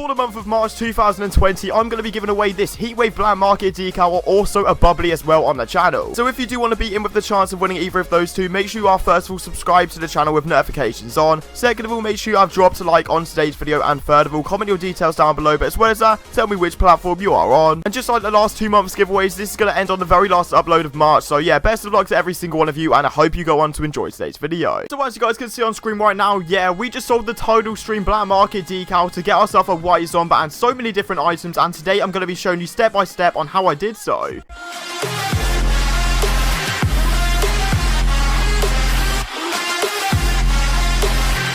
For the month of March 2020, I'm going to be giving away this Heatwave Black Market decal, or also a bubbly as well on the channel. So if you do want to be in with the chance of winning either of those two, make sure you are first of all subscribed to the channel with notifications on. Second of all, make sure you have dropped a like on today's video, and third of all, comment your details down below, but as well as that, tell me which platform you are on. And just like the last 2 months giveaways, this is going to end on the very last upload of March, so yeah, best of luck to every single one of you, and I hope you go on to enjoy today's video. So as you guys can see on screen right now, yeah, we just sold the TIDAL stream Black Market decal to get ourselves a white zombie and so many different items, and today I'm going to be showing you step by step on how I did so.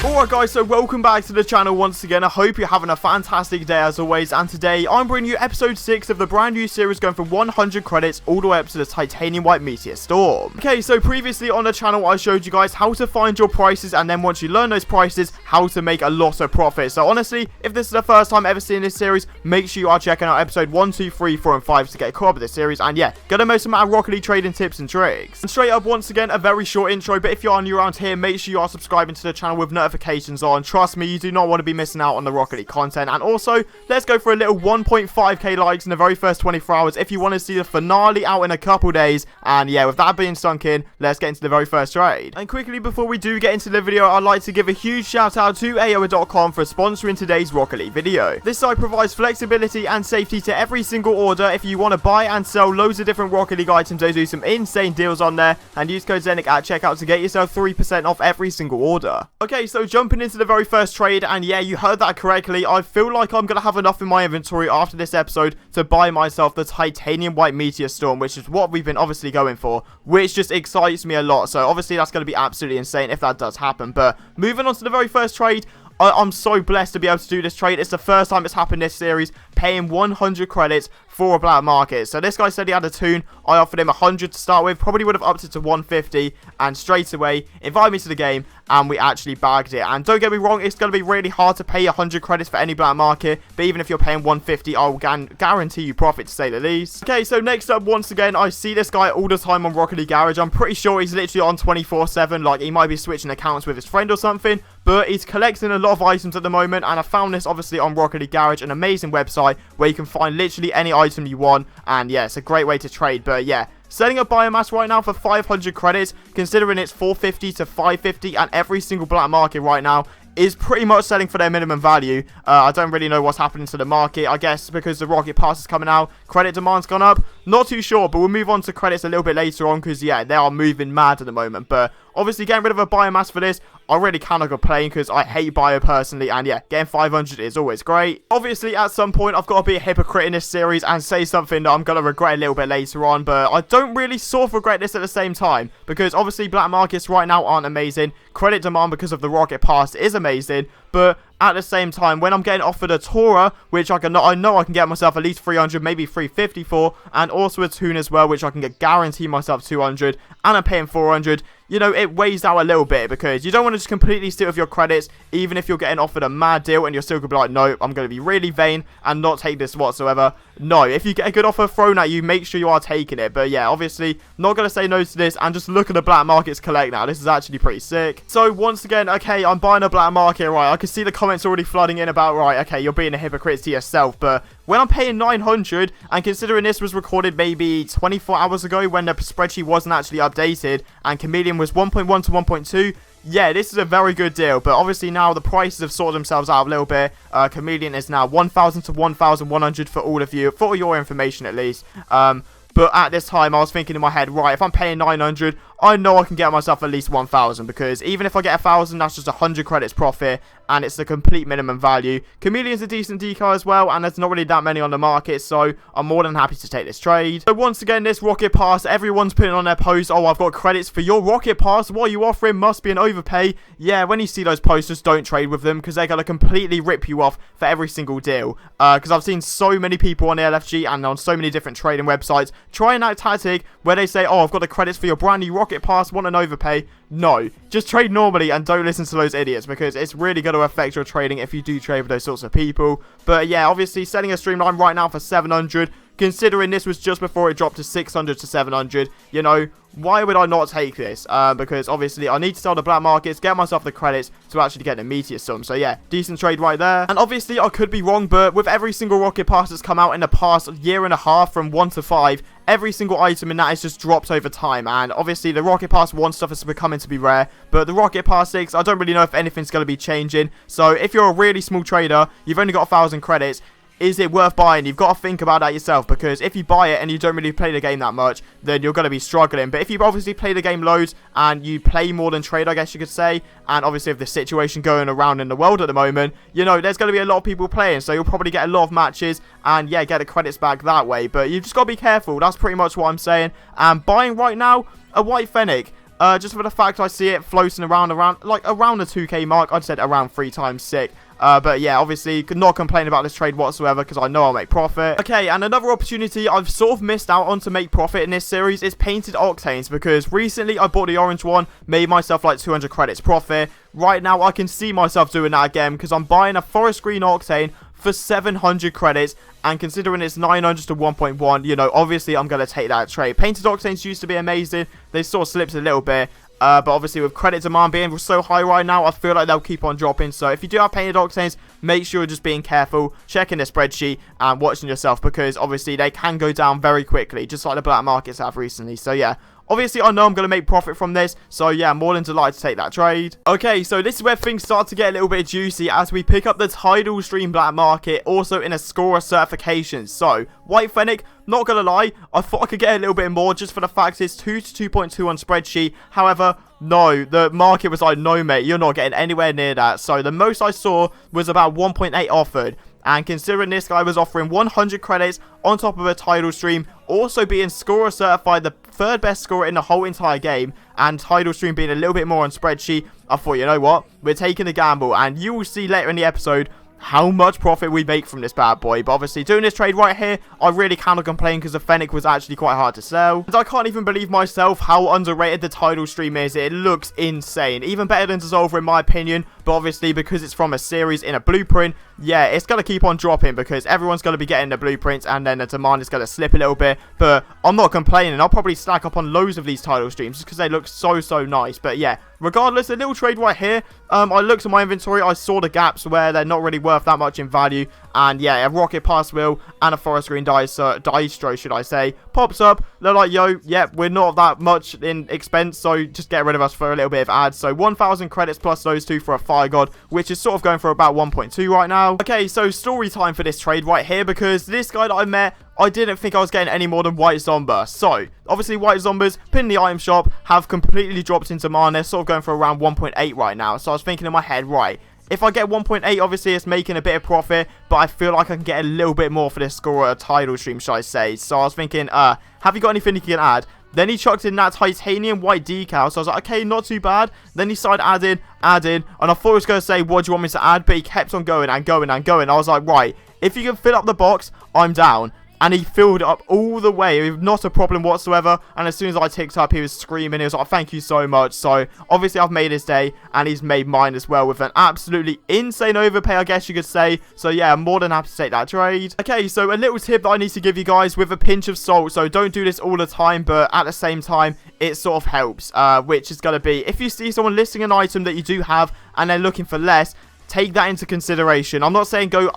Alright guys, so welcome back to the channel once again. I hope you're having a fantastic day as always, and today I'm bringing you episode 6 of the brand new series going from 100 credits all the way up to the titanium white Meteor storm. Okay, so previously on the channel I showed you guys how to find your prices, and then once you learn those prices, how to make a lot of profit. So honestly, if this is the first time ever seeing this series, make sure you are checking out episode 1, 2, 3, 4 and 5 to get caught up with this series, and yeah, get the most amount of Rocket League trading tips and tricks. And straight up, once again, a very short intro, but if you are new around here, make sure you are subscribing to the channel with notifications on. Trust me, you do not want to be missing out on the Rocket League content. And also, let's go for a little 1.5k likes in the very first 24 hours if you want to see the finale out in a couple days. And yeah, with that being sunk in, let's get into the very first trade. And quickly before we do get into the video, I'd like to give a huge shout out to AOA.com for sponsoring today's Rocket League video. This site provides flexibility and safety to every single order. If you want to buy and sell loads of different Rocket League items, they do some insane deals on there, and use code ZENIC at checkout to get yourself 3% off every single order. Okay, so jumping into the very first trade, and yeah, you heard that correctly, I feel like I'm gonna have enough in my inventory after this episode to buy myself the titanium white Meteor storm, which is what we've been obviously going for, which just excites me a lot. So obviously that's gonna be absolutely insane if that does happen. But moving on to the very first trade, I'm so blessed to be able to do this trade. It's the first time it's happened this series, paying 100 credits for a black market. So this guy said he had a toon. I offered him 100 to start with, probably would have upped it to 150, and straight away invited me to the game, and we actually bagged it. And don't get me wrong, it's going to be really hard to pay 100 credits for any black market, but even if you're paying 150, I'll guarantee you profit, to say the least. Okay, so next up, once again, I see this guy all the time on Rocket League Garage. I'm pretty sure he's literally on 24/7, like he might be switching accounts with his friend or something, but he's collecting a lot of items at the moment, and I found this obviously on Rocket League Garage, an amazing website where you can find literally any item you want, and yeah, it's a great way to trade. But yeah, setting up biomass right now for 500 credits, considering it's 450 to 550, and every single black market right now is pretty much selling for their minimum value. I don't really know what's happening to the market. I guess because the Rocket Pass is coming out, credit demand's gone up. Not too sure, but we'll move on to credits a little bit later on, because yeah, they are moving mad at the moment. But obviously getting rid of a biomass for this, I really cannot complain, because I hate bio personally, and yeah, getting 500 is always great. Obviously, at some point, I've got to be a hypocrite in this series and say something that I'm going to regret a little bit later on, but I don't really sort of regret this at the same time, because obviously black markets right now aren't amazing. Credit demand because of the Rocket Pass is amazing, but at the same time, when I'm getting offered a Tora, which I know I can get myself at least 300, maybe 350 for, and also a toon as well, which I can guarantee myself 200, and I'm paying 400, you know, it weighs out a little bit, because you don't want to just completely steal with your credits, even if you're getting offered a mad deal, and you're still going to be like, no, I'm going to be really vain and not take this whatsoever. No, if you get a good offer thrown at you, make sure you are taking it. But yeah, obviously, not going to say no to this, and just look at the black markets collect now. This is actually pretty sick. So once again, okay, I'm buying a black market, right? I can see the comments already flooding in about, right, okay, you're being a hypocrite to yourself, but when I'm paying 900, and considering this was recorded maybe 24 hours ago when the spreadsheet wasn't actually updated, and CHAMELEON was 1.1 to 1.2, yeah, this is a very good deal. But obviously now the prices have sorted themselves out a little bit. CHAMELEON is now 1,000 to 1,100 for all of you, for your information at least. But at this time, I was thinking in my head, right, if I'm paying 900, I know I can get myself at least 1,000, because even if I get 1,000, that's just 100 credits profit, and it's the complete minimum value. CHAMELEON's a decent decal as well, and there's not really that many on the market, so I'm more than happy to take this trade. So once again, this Rocket Pass, everyone's putting on their post, oh, I've got credits for your Rocket Pass, what are you offering? Must be an overpay. Yeah, when you see those posters, don't trade with them, because they're going to completely rip you off for every single deal. Because I've seen so many people on the LFG and on so many different trading websites trying that tactic where they say, oh, I've got the credits for your brand new Rocket Pass, want an overpay. No, just trade normally and don't listen to those idiots, because it's really going to affect your trading if you do trade with those sorts of people. But yeah, obviously selling a streamline right now for 700, considering this was just before it dropped to 600 to 700, you know, why would I not take this? Because obviously I need to sell the black markets, get myself the credits to actually get the Meteor sum. So yeah, decent trade right there. And obviously I could be wrong, but with every single rocket pass that's come out in the past year and a half from 1 to 5, every single item in that has just dropped over time. And obviously the rocket pass 1 stuff is becoming to be rare, but the rocket pass 6, I don't really know if anything's going to be changing. So if you're a really small trader, you've only got 1,000 credits, is it worth buying? You've got to think about that yourself, because if you buy it and you don't really play the game that much, then you're going to be struggling. But if you obviously play the game loads and you play more than trade, I guess you could say, and obviously with the situation going around in the world at the moment, you know, there's going to be a lot of people playing, so you'll probably get a lot of matches and yeah, get the credits back that way. But you've just got to be careful. That's pretty much what I'm saying. And buying right now, a white fennec. Just for the fact I see it floating around the 2k mark. I'd said around 3 times sick. But yeah, obviously could not complain about this trade whatsoever, because I know I'll make profit. Okay, and another opportunity I've sort of missed out on to make profit in this series is painted octanes, because recently I bought the orange one, made myself like 200 credits profit. Right now I can see myself doing that again, because I'm buying a forest green octane for 700 credits, and considering it's 900 to 1.1, you know, obviously I'm going to take that trade. Painted octanes used to be amazing. They sort of slipped a little bit. But obviously with credit demand being so high right now, I feel like they'll keep on dropping. So if you do have painted octanes, make sure you're just being careful, checking the spreadsheet and watching yourself, because obviously they can go down very quickly, just like the black markets have recently. So yeah, obviously I know I'm going to make profit from this, so yeah, more than delighted to take that trade. Okay, so this is where things start to get a little bit juicy as we pick up the Tidal Stream black market, also in a scorer certification. So white fennec, not gonna lie, I thought I could get a little bit more just for the fact it's 2 to 2.2 on spreadsheet. However, no, the market was like, no mate, you're not getting anywhere near that. So the most I saw was about 1.8 offered. And considering this guy was offering 100 credits on top of a Tidal Stream, also being scorer certified, the 3rd best scorer in the whole entire game, and Tidal Stream being a little bit more on spreadsheet, I thought, you know what, we're taking the gamble, and you will see later in the episode how much profit we make from this bad boy. But obviously doing this trade right here, I really cannot complain, because the fennec was actually quite hard to sell. And I can't even believe myself how underrated the Tidal Stream is. It looks insane, even better than Dissolver in my opinion. But obviously because it's from a series in a blueprint, yeah, it's going to keep on dropping, because everyone's going to be getting the blueprints, and then the demand is going to slip a little bit. But I'm not complaining. I'll probably stack up on loads of these Tidal Streams just because they look so nice. But yeah, regardless, a little trade right here. I looked at my inventory, I saw the gaps where they're not really worth that much in value, and yeah, a rocket pass wheel and a forest green distro, should I say, pops up. They're like, yo, yeah, we're not that much in expense, so just get rid of us for a little bit of ads. So 1,000 credits plus those two for a fire god, which is sort of going for about 1.2 right now. Okay, so story time for this trade right here, because this guy that I met, I didn't think I was getting any more than white zomba. So obviously white zombas in the item shop have completely dropped into demand. They're sort of going for around 1.8 right now. So I was thinking in my head, right, if I get 1.8, obviously it's making a bit of profit, but I feel like I can get a little bit more for this score at a Tidal Stream, should I say. So I was thinking, have you got anything you can add? Then he chucked in that titanium white decal, so I was like, okay, not too bad. Then he started adding, and I thought he was going to say, what do you want me to add? But he kept on going and going and going. I was like, right, if you can fill up the box, I'm down. And he filled up all the way, not a problem whatsoever. And as soon as I ticked up, he was screaming. He was like, thank you so much. So obviously I've made his day, and he's made mine as well with an absolutely insane overpay, I guess you could say. So yeah, I'm more than happy to take that trade. Okay, so a little tip that I need to give you guys with a pinch of salt. So don't do this all the time, but at the same time, it sort of helps. Which is going to be, if you see someone listing an item that you do have and they're looking for less, take that into consideration. I'm not saying go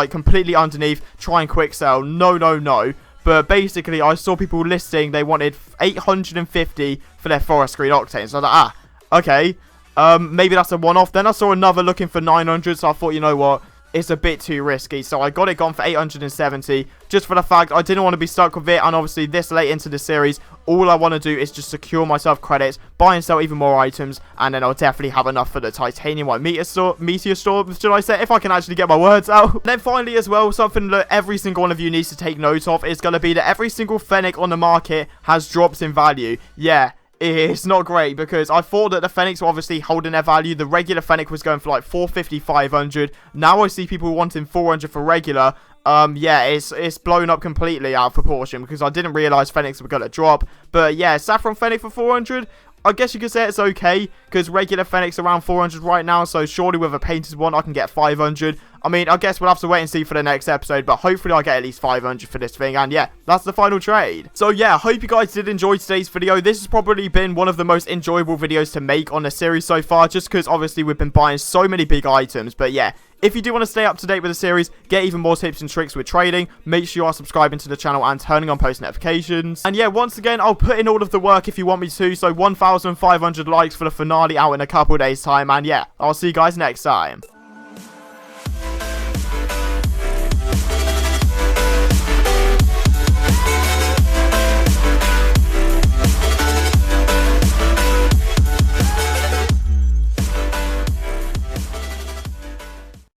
completely underneath, try and quick sell. No. But basically, I saw people listing, they wanted 850 for their forest green octane. So I was like, okay. Maybe that's a one-off. Then I saw another looking for 900, so I thought, you know what, it's a bit too risky. So I got it gone for 870, just for the fact I didn't want to be stuck with it. And obviously this late into the series, all I want to do is just secure myself credits, buy and sell even more items, and then I'll definitely have enough for the titanium white meteor storm, should I say, if I can actually get my words out. And then finally as well, something that every single one of you needs to take note of is going to be that every single fennec on the market has dropped in value. Yeah, it's not great, because I thought that the fennecs were obviously holding their value. The regular fennec was going for like 450, 500. Now I see people wanting 400 for regular. Yeah, it's blown up completely out of proportion, because I didn't realize fennecs were going to drop. But yeah, saffron fennec for 400, I guess you could say it's okay, because regular fennec's around 400 right now, so surely with a painted one I can get 500. I mean, I guess we'll have to wait and see for the next episode, but hopefully I'll get at least 500 for this thing, and yeah, that's the final trade. So yeah, I hope you guys did enjoy today's video. This has probably been one of the most enjoyable videos to make on the series so far, just because obviously we've been buying so many big items. But yeah, if you do want to stay up to date with the series, get even more tips and tricks with trading, make sure you are subscribing to the channel and turning on post notifications. And yeah, once again, I'll put in all of the work if you want me to, so 1,500 likes for the finale out in a couple days time, and yeah, I'll see you guys next time.